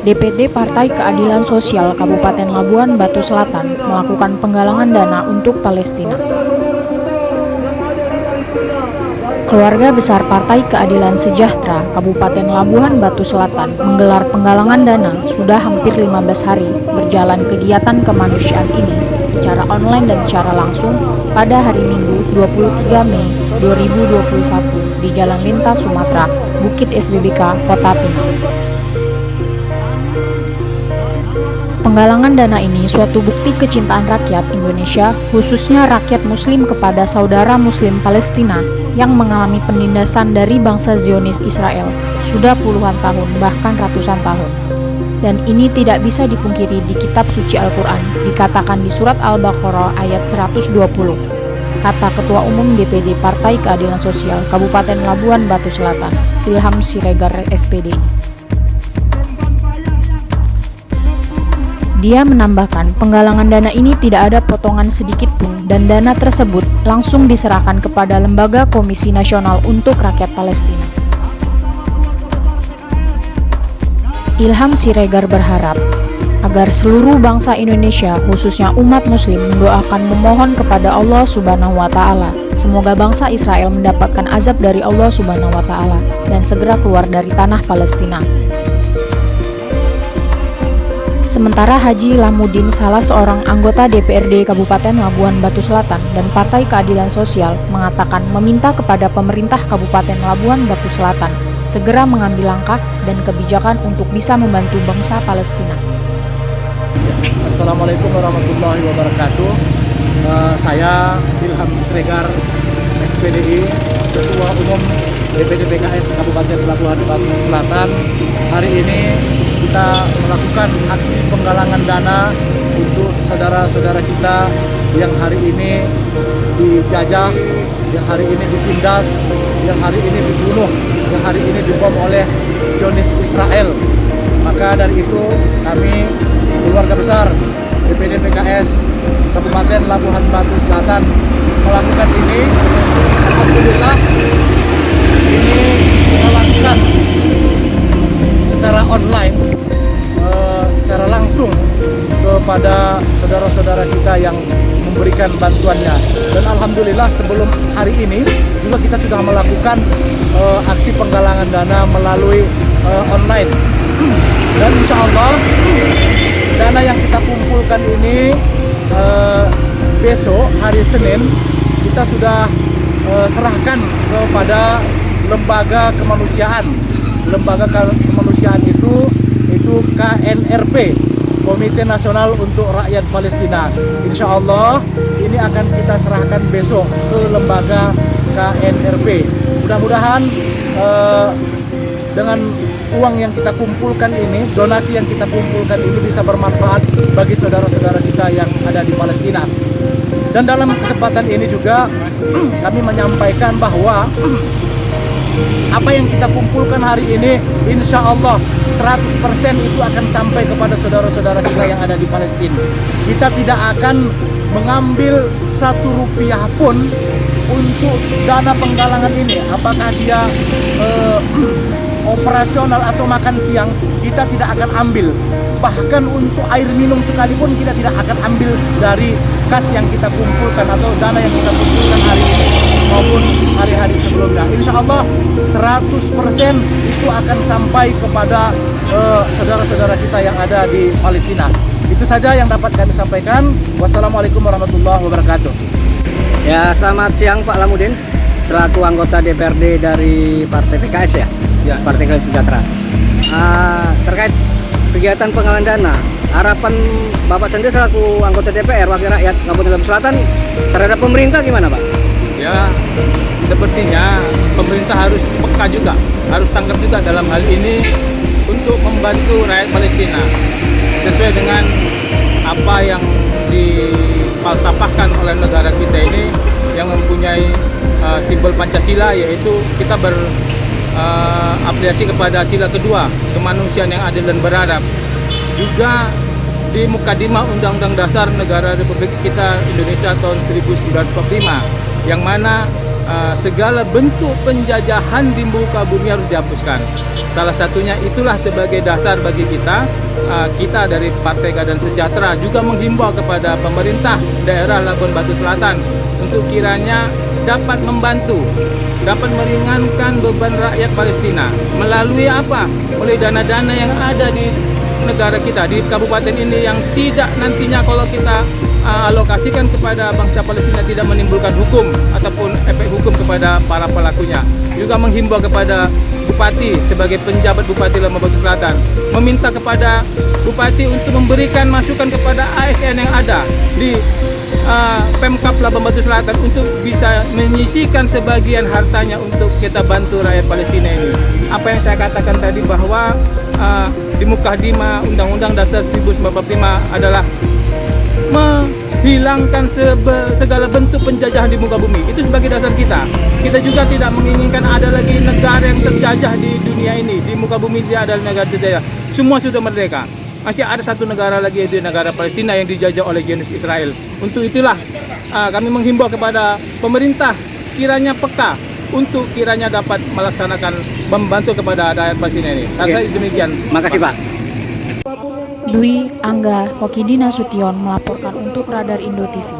DPD Partai Keadilan Sosial Kabupaten Labuhan Batu Selatan melakukan penggalangan dana untuk Palestina. Keluarga besar Partai Keadilan Sejahtera Kabupaten Labuhan Batu Selatan menggelar penggalangan dana sudah hampir 15 hari berjalan kegiatan kemanusiaan ini secara online dan secara langsung pada hari Minggu 23 Mei 2021 di Jalan Lintas Sumatera, Bukit SBBK, Kota Pinang. Penggalangan dana ini suatu bukti kecintaan rakyat Indonesia, khususnya rakyat Muslim kepada saudara Muslim Palestina yang mengalami penindasan dari bangsa Zionis Israel sudah puluhan tahun, bahkan ratusan tahun. Dan ini tidak bisa dipungkiri di kitab suci Al-Quran, dikatakan di surat Al-Baqarah ayat 120. Kata Ketua Umum DPD Partai Keadilan Sosial Kabupaten Labuhan Batu Selatan, Ilham Siregar SPD. Dia menambahkan, penggalangan dana ini tidak ada potongan sedikit pun dan dana tersebut langsung diserahkan kepada Lembaga Komisi Nasional untuk Rakyat Palestina. Ilham Siregar berharap agar seluruh bangsa Indonesia, khususnya umat Muslim, mendoakan memohon kepada Allah Subhanahu wa Ta'ala. Semoga bangsa Israel mendapatkan azab dari Allah Subhanahu wa Ta'ala dan segera keluar dari tanah Palestina. Sementara Haji Lamudin, salah seorang anggota DPRD Kabupaten Labuhan Batu Selatan dan Partai Keadilan Sosial, mengatakan meminta kepada pemerintah Kabupaten Labuhan Batu Selatan segera mengambil langkah dan kebijakan untuk bisa membantu bangsa Palestina. Assalamualaikum warahmatullahi wabarakatuh. Saya Ilham Siregar, SPDI, Ketua Umum DPD PKS Kabupaten Labuhan Batu Selatan. Hari ini kita melakukan aksi penggalangan dana untuk saudara-saudara kita yang hari ini dijajah, yang hari ini ditindas, yang hari ini dibunuh, yang hari ini dibom oleh Zionis Israel. Maka dari itu kami keluarga besar DPD PKS Kabupaten Labuhan Batu Selatan melakukan ini. Alhamdulillah ini kita lakukan secara online, secara langsung kepada saudara-saudara kita yang memberikan bantuannya. Dan alhamdulillah sebelum hari ini juga kita sudah melakukan aksi penggalangan dana melalui online. Dan insya Allah dana yang kita kumpulkan ini besok hari Senin kita sudah serahkan kepada lembaga kemanusiaan. Lembaga kemanusiaan itu KNRP, Komite Nasional untuk Rakyat Palestina. Insya Allah ini akan kita serahkan besok ke lembaga KNRP. Mudah-mudahan dengan uang yang kita kumpulkan ini, donasi yang kita kumpulkan ini bisa bermanfaat bagi saudara-saudara kita yang ada di Palestina. Dan dalam kesempatan ini juga kami menyampaikan bahwa apa yang kita kumpulkan hari ini insya Allah 100% itu akan sampai kepada saudara-saudara kita yang ada di Palestina. Kita tidak akan mengambil satu rupiah pun untuk dana penggalangan ini. Apakah dia operasional atau makan siang, kita tidak akan ambil. Bahkan untuk air minum sekalipun kita tidak akan ambil dari kas yang kita kumpulkan atau dana yang kita kumpulkan hari ini maupun hari-hari sebelumnya. Insya Allah 100% itu akan sampai kepada saudara-saudara kita yang ada di Palestina. Itu saja yang dapat kami sampaikan. Wassalamualaikum warahmatullahi wabarakatuh. Ya, selamat siang Pak Lamudin, selaku anggota DPRD dari Partai PKS ya, Partai Keadilan Sejahtera. Terkait kegiatan penggalangan dana, harapan Bapak sendiri selaku anggota DPR Wakil Rakyat Kabupaten Labuhan Selatan terhadap pemerintah gimana Pak? Ya, sepertinya pemerintah harus peka juga, harus tanggap juga dalam hal ini untuk membantu rakyat Palestina sesuai dengan apa yang difalsafahkan oleh negara kita ini yang mempunyai simbol Pancasila, yaitu kita berafiliasi kepada sila kedua, kemanusiaan yang adil dan beradab. Juga di Mukadimah Undang-Undang Dasar Negara Republik kita Indonesia tahun 1945, yang mana segala bentuk penjajahan di muka bumi harus dihapuskan. Salah satunya itulah sebagai dasar bagi kita dari Partai Keadilan Sejahtera juga menghimbau kepada pemerintah daerah Labuan Batu Selatan untuk kiranya dapat membantu, dapat meringankan beban rakyat Palestina melalui apa? Melalui dana-dana yang ada di negara kita, di kabupaten ini, yang tidak nantinya kalau kita alokasikan kepada bangsa Palestina tidak menimbulkan hukum ataupun efek hukum kepada para pelakunya. Juga menghimbau kepada Bupati sebagai penjabat Bupati Labuan Batu Selatan, meminta kepada Bupati untuk memberikan masukan kepada ASN yang ada di Pemkab Labuan Batu Selatan untuk bisa menyisihkan sebagian hartanya untuk kita bantu rakyat Palestina ini. Apa yang saya katakan tadi bahwa di Mukaddimah Undang-Undang Dasar 1945 adalah menghilangkan segala bentuk penjajahan di muka bumi. Itu sebagai dasar kita. Kita juga tidak menginginkan ada lagi negara yang terjajah di dunia ini. Di muka bumi tidak ada negara terjajah. Semua sudah merdeka. Masih ada satu negara lagi, yaitu negara Palestina yang dijajah oleh Zionis Israel. Untuk itulah kami menghimbau kepada pemerintah kiranya peka untuk kiranya dapat melaksanakan membantu kepada rakyat Palestina ini. Saya demikian. Makasih Pak. Dwi Angga Hokidina Sution melaporkan untuk Radar Indo TV.